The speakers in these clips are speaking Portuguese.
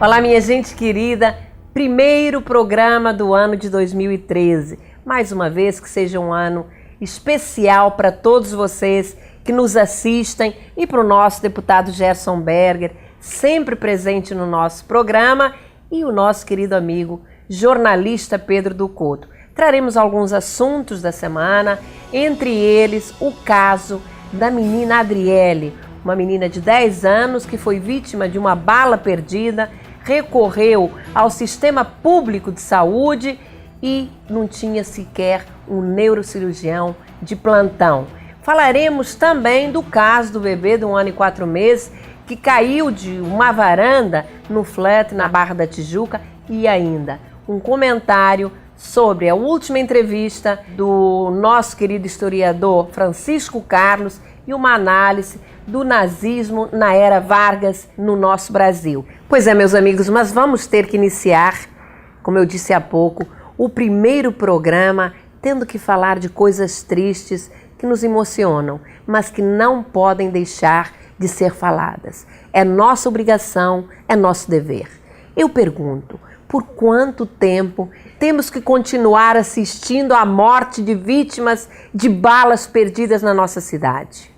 Olá, minha gente querida, primeiro programa do ano de 2013. Mais uma vez, que seja um ano especial para todos vocês que nos assistem e para o nosso deputado Gerson Berger, sempre presente no nosso programa, e o nosso querido amigo jornalista Pedro do Couto. Traremos alguns assuntos da semana, entre eles o caso da menina Adriele, uma menina de 10 anos que foi vítima de uma bala perdida, recorreu ao sistema público de saúde e não tinha sequer um neurocirurgião de plantão. Falaremos também do caso do bebê de 1 ano e 4 meses que caiu de uma varanda no flat na Barra da Tijuca, e ainda um comentário sobre a última entrevista do nosso querido historiador Francisco Carlos e uma análise do nazismo na era Vargas no nosso Brasil. Pois é, meus amigos, mas vamos ter que iniciar, como eu disse há pouco, o primeiro programa tendo que falar de coisas tristes que nos emocionam, mas que não podem deixar de ser faladas. É nossa obrigação, é nosso dever. Eu pergunto, por quanto tempo temos que continuar assistindo à morte de vítimas de balas perdidas na nossa cidade?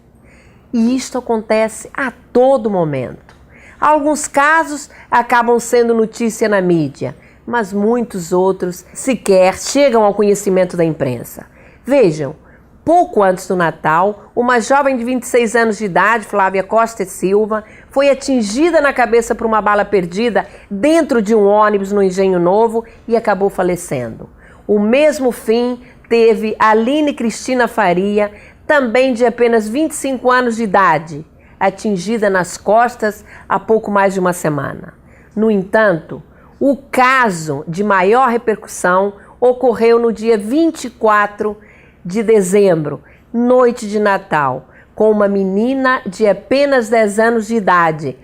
E isto acontece a todo momento. Alguns casos acabam sendo notícia na mídia, mas muitos outros sequer chegam ao conhecimento da imprensa. Vejam, pouco antes do Natal, uma jovem de 26 anos de idade, Flávia Costa e Silva, foi atingida na cabeça por uma bala perdida dentro de um ônibus no Engenho Novo e acabou falecendo. O mesmo fim teve Aline Cristina Faria, também de apenas 25 anos de idade, atingida nas costas há pouco mais de uma semana. No entanto, o caso de maior repercussão ocorreu no dia 24 de dezembro, noite de Natal, com uma menina de apenas 10 anos de idade,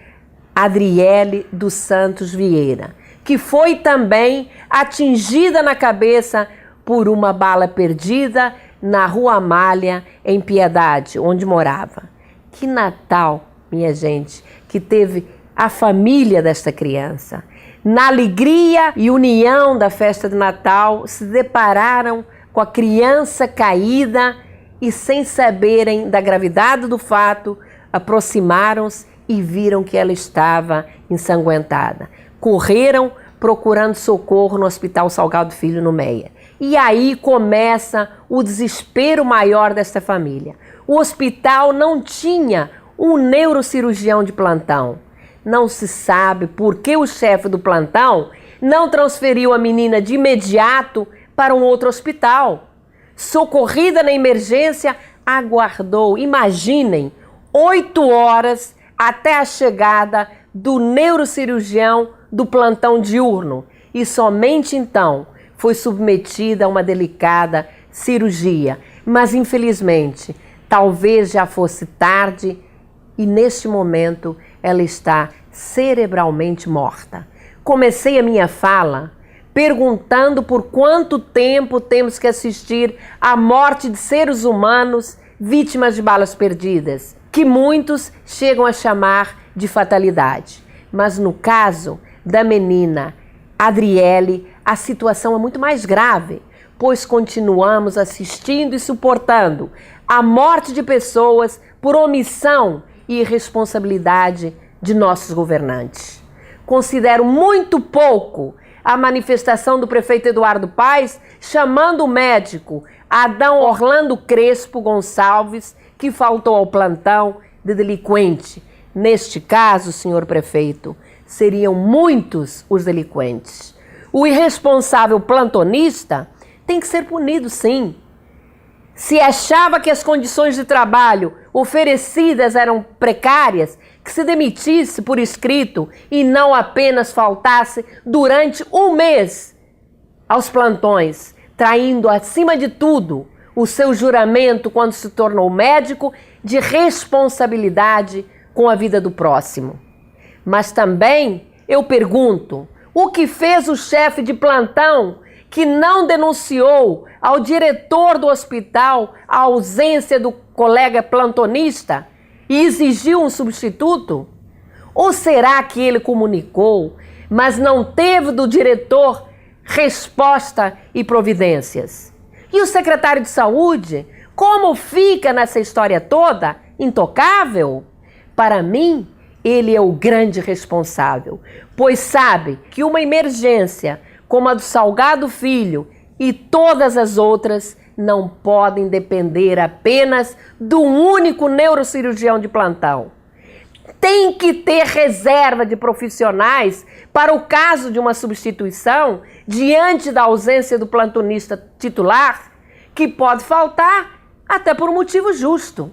Adriele dos Santos Vieira, que foi também atingida na cabeça por uma bala perdida na Rua Amália, em Piedade, onde morava. Que Natal, minha gente, que teve a família desta criança. Na alegria e união da festa de Natal, se depararam com a criança caída e, sem saberem da gravidade do fato, aproximaram-se e viram que ela estava ensanguentada. Correram procurando socorro no Hospital Salgado Filho, no Meia. E aí começa o desespero maior desta família. O hospital não tinha um neurocirurgião de plantão. Não se sabe por que o chefe do plantão não transferiu a menina de imediato para um outro hospital. Socorrida na emergência, aguardou, imaginem, 8 horas até a chegada do neurocirurgião do plantão diurno, e somente então foi submetida a uma delicada cirurgia. Mas infelizmente, talvez já fosse tarde e neste momento ela está cerebralmente morta. Comecei a minha fala perguntando por quanto tempo temos que assistir à morte de seres humanos vítimas de balas perdidas, que muitos chegam a chamar de fatalidade. Mas no caso da menina Adriele, a situação é muito mais grave, pois continuamos assistindo e suportando a morte de pessoas por omissão e irresponsabilidade de nossos governantes. Considero muito pouco a manifestação do prefeito Eduardo Paes chamando o médico Adão Orlando Crespo Gonçalves, que faltou ao plantão, de delinquente. Neste caso, senhor prefeito, seriam muitos os delinquentes. O irresponsável plantonista tem que ser punido, sim. Se achava que as condições de trabalho oferecidas eram precárias, que se demitisse por escrito e não apenas faltasse durante um mês aos plantões, traindo, acima de tudo, o seu juramento quando se tornou médico de responsabilidade com a vida do próximo. Mas também eu pergunto, o que fez o chefe de plantão que não denunciou ao diretor do hospital a ausência do colega plantonista e exigiu um substituto? Ou será que ele comunicou mas não teve do diretor resposta e providências. E o secretário de saúde, como fica nessa história toda? Intocável? Para mim, ele é o grande responsável, pois sabe que uma emergência como a do Salgado Filho e todas as outras não podem depender apenas do único neurocirurgião de plantão. Tem que ter reserva de profissionais para o caso de uma substituição diante da ausência do plantonista titular, que pode faltar até por um motivo justo.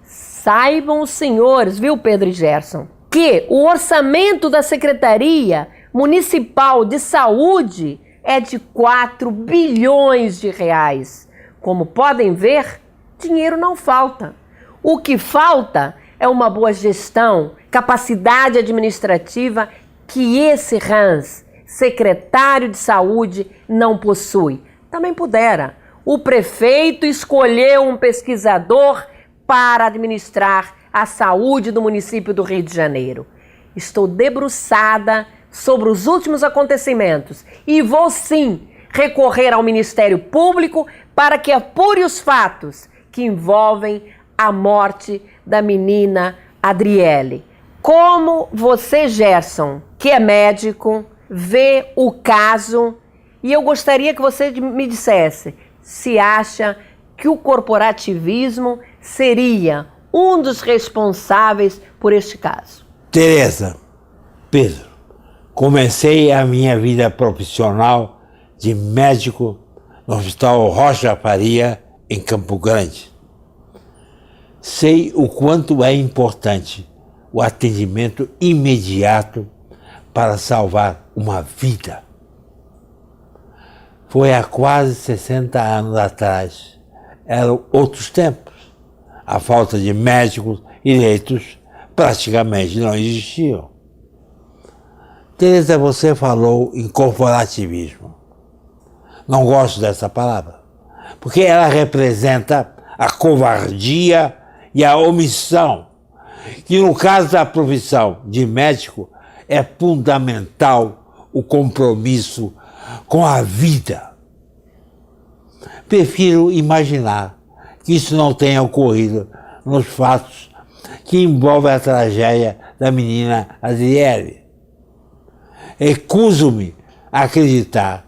Saibam os senhores, viu, Pedro e Gerson, que o orçamento da Secretaria Municipal de Saúde é de 4 bilhões de reais. Como podem ver, dinheiro não falta. O que falta é uma boa gestão, capacidade administrativa que esse Hans, secretário de saúde, não possui. Também pudera. O prefeito escolheu um pesquisador para administrar a saúde do município do Rio de Janeiro. Estou debruçada sobre os últimos acontecimentos e vou sim recorrer ao Ministério Público para que apure os fatos que envolvem a morte da menina Adriele. Como você, Gerson, que é médico, vê o caso, e eu gostaria que você me dissesse se acha que o corporativismo seria um dos responsáveis por este caso. Tereza, Pedro, comecei a minha vida profissional de médico no Hospital Rocha Faria, em Campo Grande. Sei o quanto é importante o atendimento imediato para salvar uma vida. Foi há quase 60 anos atrás. Eram outros tempos. A falta de médicos e leitos praticamente não existiam. Tereza, você falou em corporativismo. Não gosto dessa palavra, porque ela representa a covardia e a omissão, que no caso da profissão de médico é fundamental o compromisso com a vida. Prefiro imaginar que isso não tenha ocorrido nos fatos que envolvem a tragédia da menina Adriele. Recuso-me a acreditar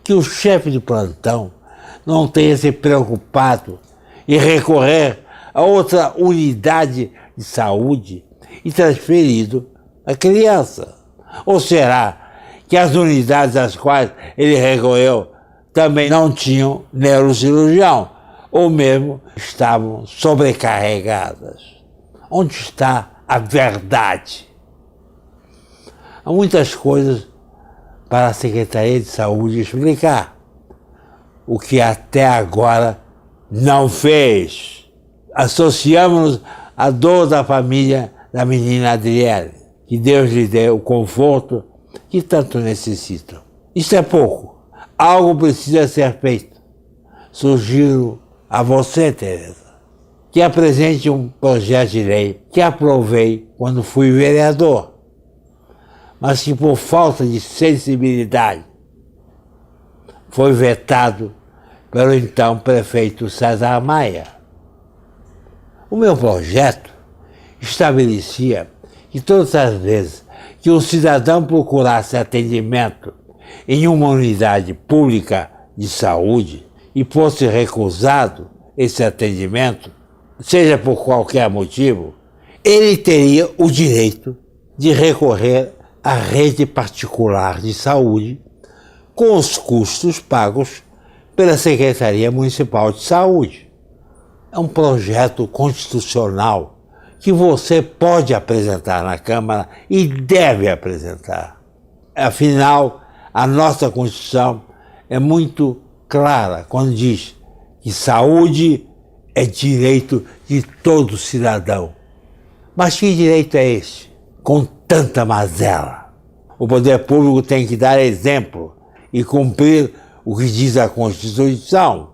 que o chefe de plantão não tenha se preocupado em recorrer a outra unidade de saúde e transferido a criança. Ou será que as unidades às quais ele recorreu também não tinham neurocirurgião, ou mesmo estavam sobrecarregadas? Onde está a verdade? Há muitas coisas para a Secretaria de Saúde explicar, o que até agora não fez. Associamos-nos à dor da família da menina Adriele. Que Deus lhe dê o conforto que tanto necessitam. Isso é pouco. Algo precisa ser feito. Sugiro a você, Tereza, que apresente um projeto de lei que aprovei quando fui vereador, mas que por falta de sensibilidade foi vetado pelo então prefeito César Maia. O meu projeto estabelecia que todas as vezes que um cidadão procurasse atendimento em uma unidade pública de saúde e fosse recusado esse atendimento, seja por qualquer motivo, ele teria o direito de recorrer à rede particular de saúde com os custos pagos pela Secretaria Municipal de Saúde. É um projeto constitucional que você pode apresentar na Câmara e deve apresentar. Afinal, a nossa Constituição é muito clara quando diz que saúde é direito de todo cidadão. Mas que direito é esse, com tanta mazela? O poder público tem que dar exemplo e cumprir o que diz a Constituição.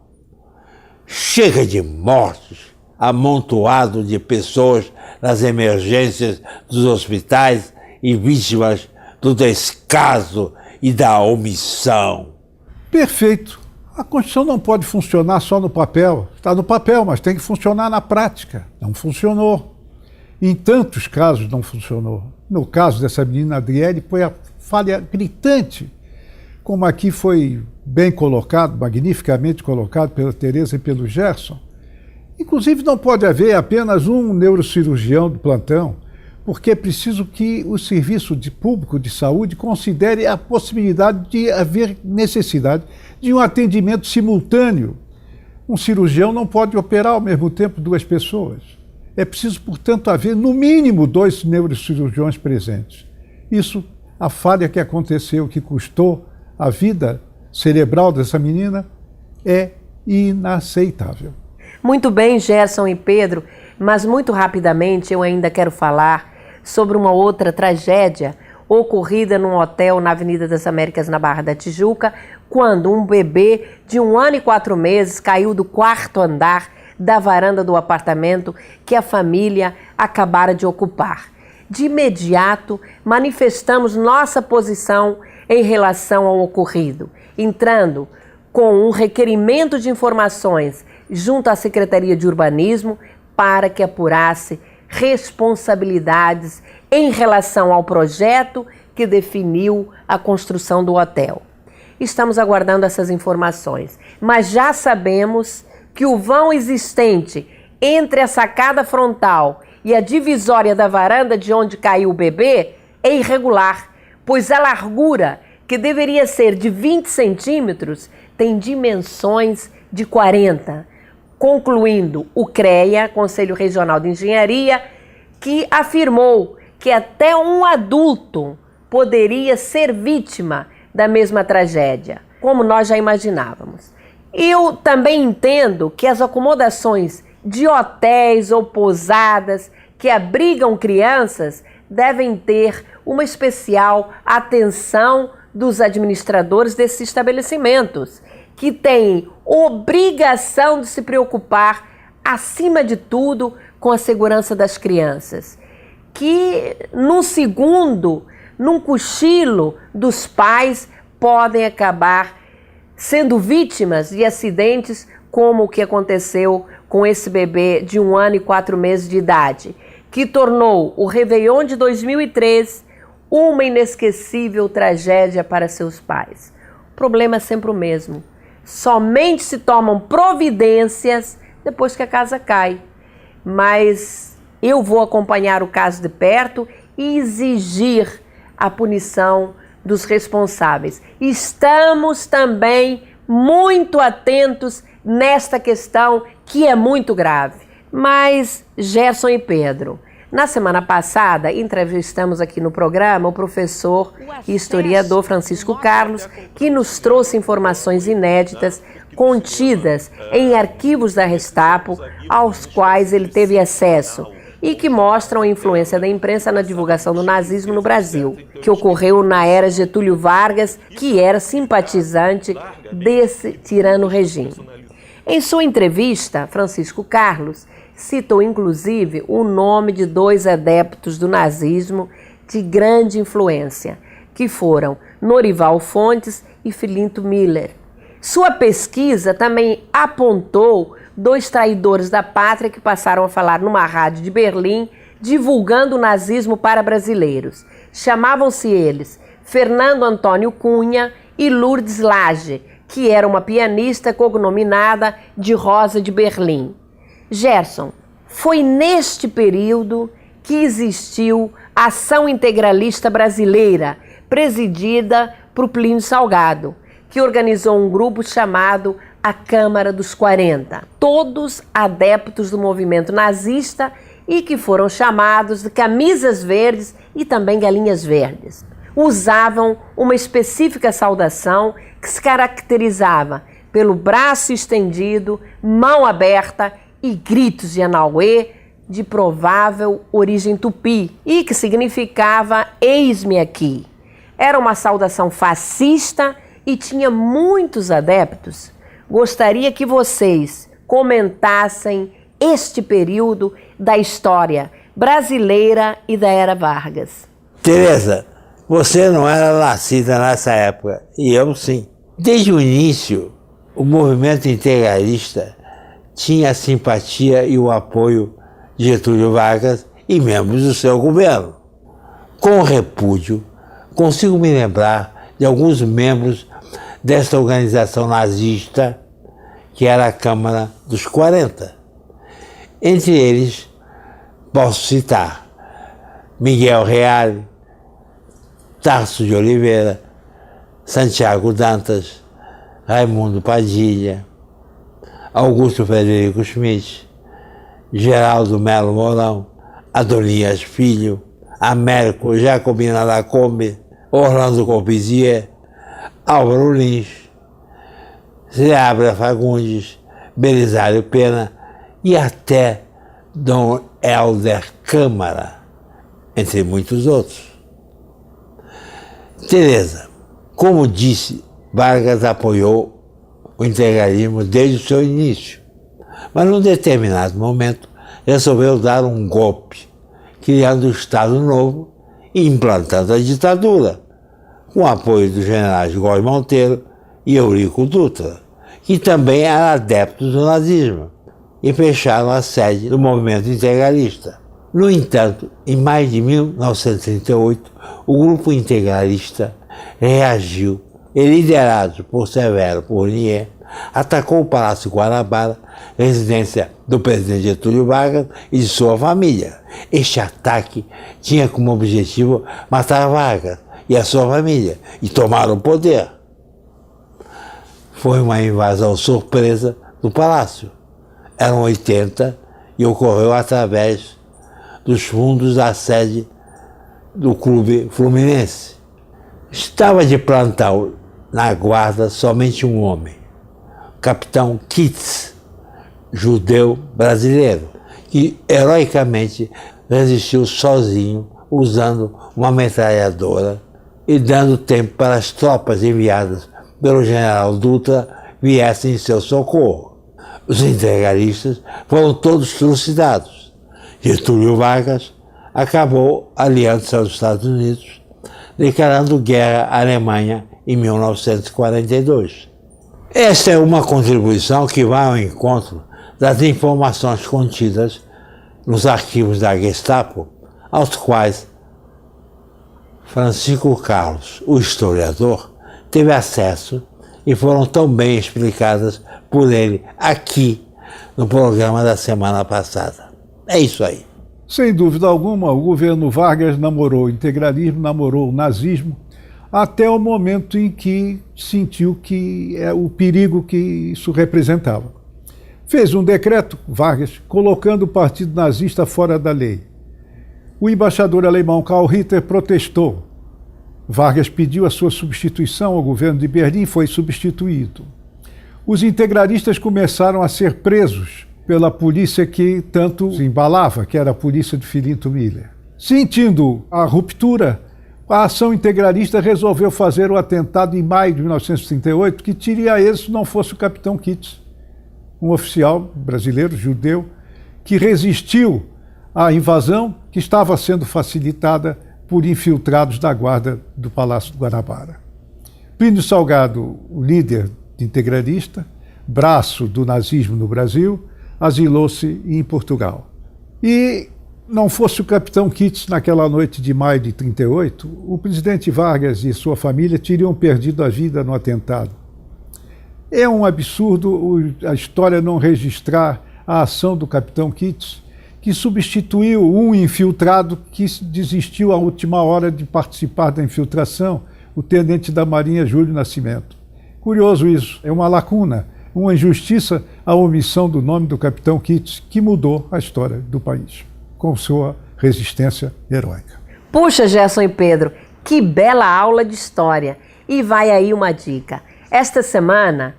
Chega de mortes, amontoado de pessoas nas emergências dos hospitais e vítimas do descaso e da omissão. Perfeito. A Constituição não pode funcionar só no papel. Está no papel, mas tem que funcionar na prática. Não funcionou. Em tantos casos não funcionou. No caso dessa menina Adriele, foi a falha gritante, como aqui foi bem colocado, magnificamente colocado pela Tereza e pelo Gerson. Inclusive, não pode haver apenas um neurocirurgião do plantão, porque é preciso que o serviço público de saúde considere a possibilidade de haver necessidade de um atendimento simultâneo. Um cirurgião não pode operar ao mesmo tempo 2 pessoas. É preciso, portanto, haver no mínimo 2 neurocirurgiões presentes. Isso, a falha que aconteceu, que custou a vida cerebral dessa menina, é inaceitável. Muito bem, Gerson e Pedro, mas muito rapidamente eu ainda quero falar sobre uma outra tragédia ocorrida num hotel na Avenida das Américas, na Barra da Tijuca, quando um bebê de 1 ano e 4 meses caiu do 4º andar da varanda do apartamento que a família acabara de ocupar. De imediato, manifestamos nossa posição em relação ao ocorrido, entrando com um requerimento de informações junto à Secretaria de Urbanismo para que apurasse responsabilidades em relação ao projeto que definiu a construção do hotel. Estamos aguardando essas informações, mas já sabemos que o vão existente entre a sacada frontal e a divisória da varanda de onde caiu o bebê é irregular, pois a largura, que deveria ser de 20 centímetros, tem dimensões de 40, concluindo o CREA, Conselho Regional de Engenharia, que afirmou que até um adulto poderia ser vítima da mesma tragédia, como nós já imaginávamos. Eu também entendo que as acomodações de hotéis ou pousadas que abrigam crianças devem ter uma especial atenção dos administradores desses estabelecimentos, que têm obrigação de se preocupar, acima de tudo, com a segurança das crianças, que num segundo, num cochilo dos pais, podem acabar sendo vítimas de acidentes como o que aconteceu com esse bebê de 1 ano e 4 meses de idade, que tornou o Réveillon de 2003 uma inesquecível tragédia para seus pais. O problema é sempre o mesmo. Somente se tomam providências depois que a casa cai. Mas eu vou acompanhar o caso de perto e exigir a punição dos responsáveis. Estamos também muito atentos nesta questão que é muito grave. Mas, Gerson e Pedro, na semana passada, entrevistamos aqui no programa o professor e historiador Francisco Carlos, que nos trouxe informações inéditas contidas em arquivos da Gestapo, aos quais ele teve acesso, e que mostram a influência da imprensa na divulgação do nazismo no Brasil, que ocorreu na era Getúlio Vargas, que era simpatizante desse tirano regime. Em sua entrevista, Francisco Carlos citou inclusive o nome de 2 adeptos do nazismo de grande influência, que foram Norival Fontes e Filinto Miller. Sua pesquisa também apontou 2 traidores da pátria que passaram a falar numa rádio de Berlim, divulgando o nazismo para brasileiros. Chamavam-se eles Fernando Antônio Cunha e Lourdes Lage, que era uma pianista cognominada de Rosa de Berlim. Gerson, foi neste período que existiu a Ação Integralista Brasileira, presidida por Plínio Salgado, que organizou um grupo chamado a Câmara dos 40, todos adeptos do movimento nazista e que foram chamados de camisas verdes e também galinhas verdes. Usavam uma específica saudação que se caracterizava pelo braço estendido, mão aberta e gritos de Anauê de provável origem tupi e que significava eis-me aqui. Era uma saudação fascista e tinha muitos adeptos. Gostaria que vocês comentassem este período da história brasileira e da era Vargas. Tereza, Você não era nascida nessa época, e eu sim. Desde o início, o movimento integralista tinha a simpatia e o apoio de Getúlio Vargas e membros do seu governo. Com repúdio, consigo me lembrar de alguns membros desta organização nazista, que era a Câmara dos 40. Entre eles, posso citar Miguel Reale, Tarso de Oliveira, Santiago Dantas, Raimundo Padilha, Augusto Frederico Schmidt, Geraldo Melo Mourão, Adonias Filho, Américo Jacobina Lacombe, Orlando Corbusier, Álvaro Lins, Seabra Fagundes, Belisário Pena e até Dom Helder Câmara, entre muitos outros. Tereza, como disse, Vargas apoiou o integralismo desde o seu início, mas num determinado momento resolveu dar um golpe, criando o Estado Novo e implantando a ditadura, com o apoio dos generais Góes Monteiro e Eurico Dutra, que também eram adeptos do nazismo, e fecharam a sede do movimento integralista. No entanto, em maio de 1938, o grupo integralista reagiu e, liderado por Severo Fournier, atacou o Palácio Guanabara, residência do presidente Getúlio Vargas e de sua família. Este ataque tinha como objetivo matar Vargas e a sua família e tomar o poder. Foi uma invasão surpresa do palácio. Eram 80 e ocorreu através dos fundos da sede do Clube Fluminense. Estava de plantão na guarda somente um homem, Capitão Kitts, judeu brasileiro, que heroicamente resistiu sozinho, usando uma metralhadora e dando tempo para as tropas enviadas pelo general Dutra viessem em seu socorro. Os integralistas foram todos trucidados. Getúlio Vargas acabou aliando-se aos Estados Unidos, declarando guerra à Alemanha em 1942. Esta é uma contribuição que vai ao encontro das informações contidas nos arquivos da Gestapo, aos quais Francisco Carlos, o historiador, teve acesso e foram tão bem explicadas por ele aqui no programa da semana passada. É isso aí. Sem dúvida alguma, o governo Vargas namorou o integralismo, namorou o nazismo, até o momento em que sentiu que é o perigo que isso representava. Fez um decreto, Vargas, colocando o partido nazista fora da lei. O embaixador alemão Karl Ritter protestou. Vargas pediu a sua substituição ao governo de Berlim e foi substituído. Os integralistas começaram a ser presos pela polícia que tanto se embalava, que era a polícia de Filinto Miller. Sentindo a ruptura, a ação integralista resolveu fazer o atentado em maio de 1938, que teria êxito se não fosse o capitão Kitts, um oficial brasileiro, judeu, que resistiu à invasão que estava sendo facilitada por infiltrados da guarda do Palácio do Guanabara. Plínio Salgado, o líder integralista, braço do nazismo no Brasil, asilou-se em Portugal. E não fosse o capitão Kitts naquela noite de maio de 38, o presidente Vargas e sua família teriam perdido a vida no atentado. É um absurdo a história não registrar a ação do capitão Kitts, que substituiu um infiltrado que desistiu à última hora de participar da infiltração, o tenente da Marinha Júlio Nascimento. Curioso isso, é uma lacuna, uma injustiça a omissão do nome do capitão Kitts, que mudou a história do país, com sua resistência heróica. Puxa, Gerson e Pedro, que bela aula de história. E vai aí uma dica. Esta semana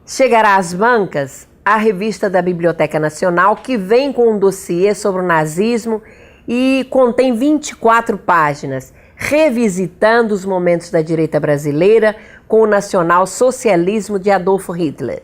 chegará às bancas a revista da Biblioteca Nacional, que vem com um dossiê sobre o nazismo e contém 24 páginas, revisitando os momentos da direita brasileira com o nacional-socialismo de Adolfo Hitler.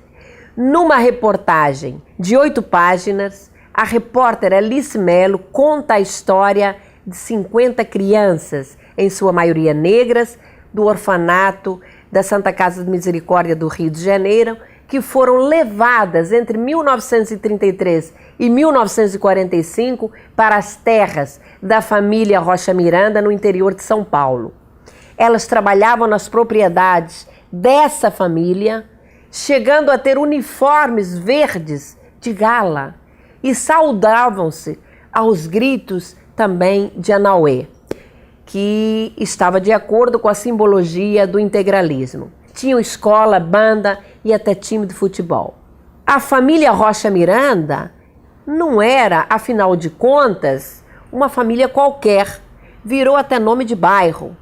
Numa reportagem de 8 páginas, a repórter Alice Mello conta a história de 50 crianças em sua maioria negras, do orfanato da Santa Casa de Misericórdia do Rio de Janeiro, que foram levadas entre 1933 e 1945 para as terras da família Rocha Miranda, no interior de São Paulo. Elas trabalhavam nas propriedades dessa família, chegando a ter uniformes verdes de gala, e saudavam-se aos gritos também de Anauê, que estava de acordo com a simbologia do integralismo. Tinham escola, banda e até time de futebol. A família Rocha Miranda não era, afinal de contas, uma família qualquer. Virou até nome de bairro.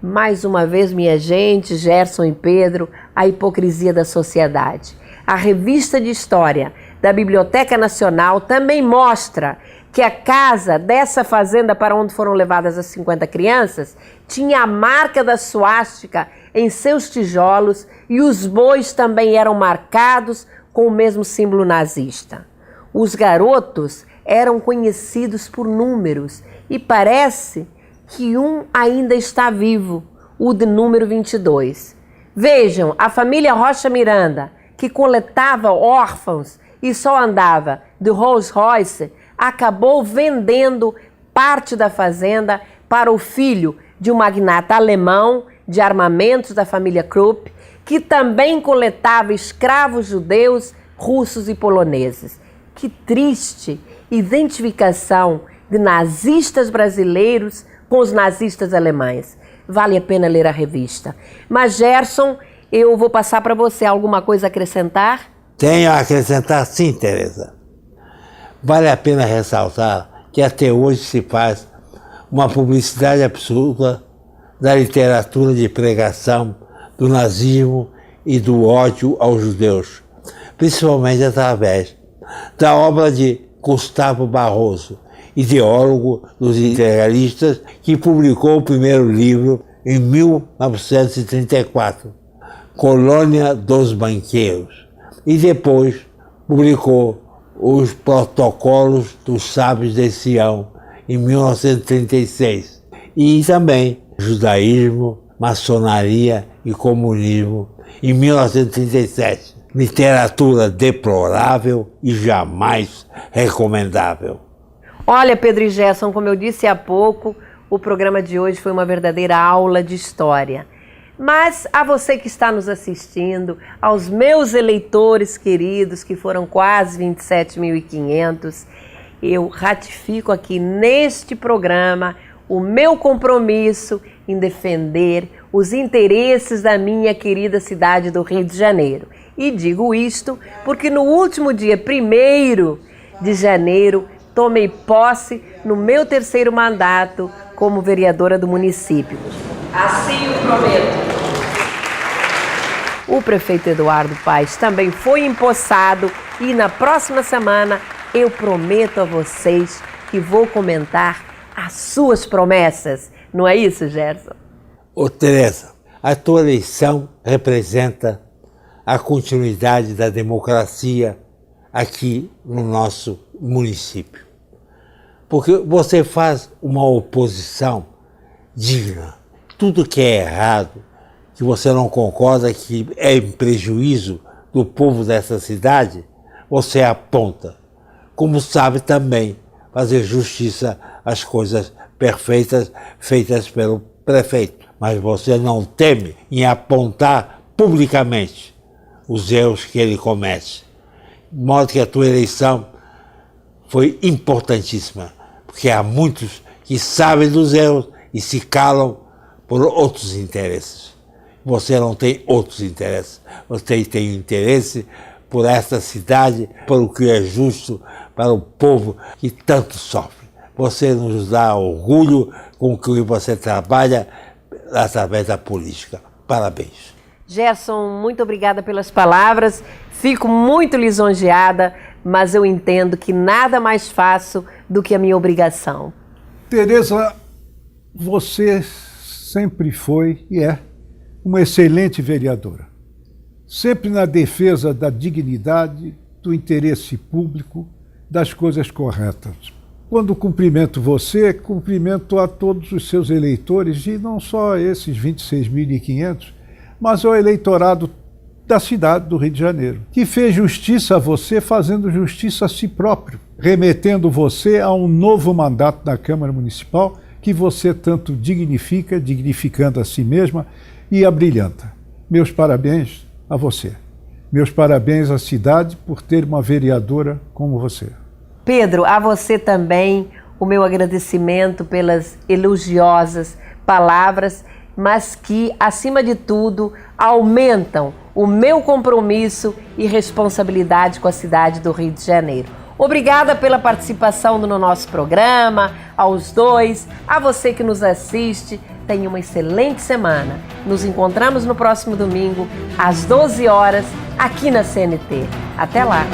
Mais uma vez, minha gente, Gerson e Pedro, a hipocrisia da sociedade. A revista de história da Biblioteca Nacional também mostra que a casa dessa fazenda para onde foram levadas as 50 crianças tinha a marca da suástica em seus tijolos e os bois também eram marcados com o mesmo símbolo nazista. Os garotos eram conhecidos por números e parece que um ainda está vivo, o de número 22. Vejam, a família Rocha Miranda, que coletava órfãos e só andava de Rolls Royce, acabou vendendo parte da fazenda para o filho de um magnata alemão de armamentos da família Krupp, que também coletava escravos judeus, russos e poloneses. Que triste identificação de nazistas brasileiros com os nazistas alemães. Vale a pena ler a revista. Mas, Gerson, eu vou passar para você alguma coisa a acrescentar? Tenho a acrescentar sim, Tereza. Vale a pena ressaltar que até hoje se faz uma publicidade absurda da literatura de pregação do nazismo e do ódio aos judeus, principalmente através da obra de Gustavo Barroso, ideólogo dos integralistas, que publicou o primeiro livro em 1934, Colônia dos Banqueiros, e depois publicou os Protocolos dos Sábios de Sião, em 1936, e também Judaísmo, Maçonaria e Comunismo, em 1937. Literatura deplorável e jamais recomendável. Olha, Pedro e Gerson, como eu disse há pouco, o programa de hoje foi uma verdadeira aula de história. Mas a você que está nos assistindo, aos meus eleitores queridos, que foram quase 27.500, eu ratifico aqui neste programa o meu compromisso em defender os interesses da minha querida cidade do Rio de Janeiro. E digo isto porque no último dia 1º de janeiro tomei posse no meu 3º mandato como vereadora do município. Assim o prometo. O prefeito Eduardo Paes também foi empossado e na próxima semana eu prometo a vocês que vou comentar as suas promessas. Não é isso, Gerson? Ô Tereza, a tua eleição representa a continuidade da democracia aqui no nosso município. Porque você faz uma oposição digna. Tudo que é errado, que você não concorda, que é em prejuízo do povo dessa cidade, você aponta. Como sabe também fazer justiça às coisas perfeitas feitas pelo prefeito. Mas você não teme em apontar publicamente os erros que ele comete. De modo que a tua eleição foi importantíssima, porque há muitos que sabem dos erros e se calam por outros interesses. Você não tem outros interesses, você tem interesse por esta cidade, por o que é justo para o povo que tanto sofre. Você nos dá orgulho com o que você trabalha através da política. Parabéns. Gerson, muito obrigada pelas palavras. Fico muito lisonjeada, mas eu entendo que nada mais faço do que a minha obrigação. Tereza, você sempre foi e é uma excelente vereadora. Sempre na defesa da dignidade, do interesse público, das coisas corretas. quando cumprimento você, cumprimento a todos os seus eleitores, e não só esses 26.500, mas ao eleitorado da cidade do Rio de Janeiro, que fez justiça a você fazendo justiça a si próprio, remetendo você a um novo mandato na Câmara Municipal que você tanto dignifica, dignificando a si mesma e abrilhanta. Meus parabéns a você. Meus parabéns à cidade por ter uma vereadora como você. Pedro, a você também o meu agradecimento pelas elogiosas palavras, mas que, acima de tudo, aumentam o meu compromisso e responsabilidade com a cidade do Rio de Janeiro. Obrigada pela participação no nosso programa, aos dois, a você que nos assiste. Tenha uma excelente semana. Nos encontramos no próximo domingo, às 12 horas, aqui na CNT. Até lá!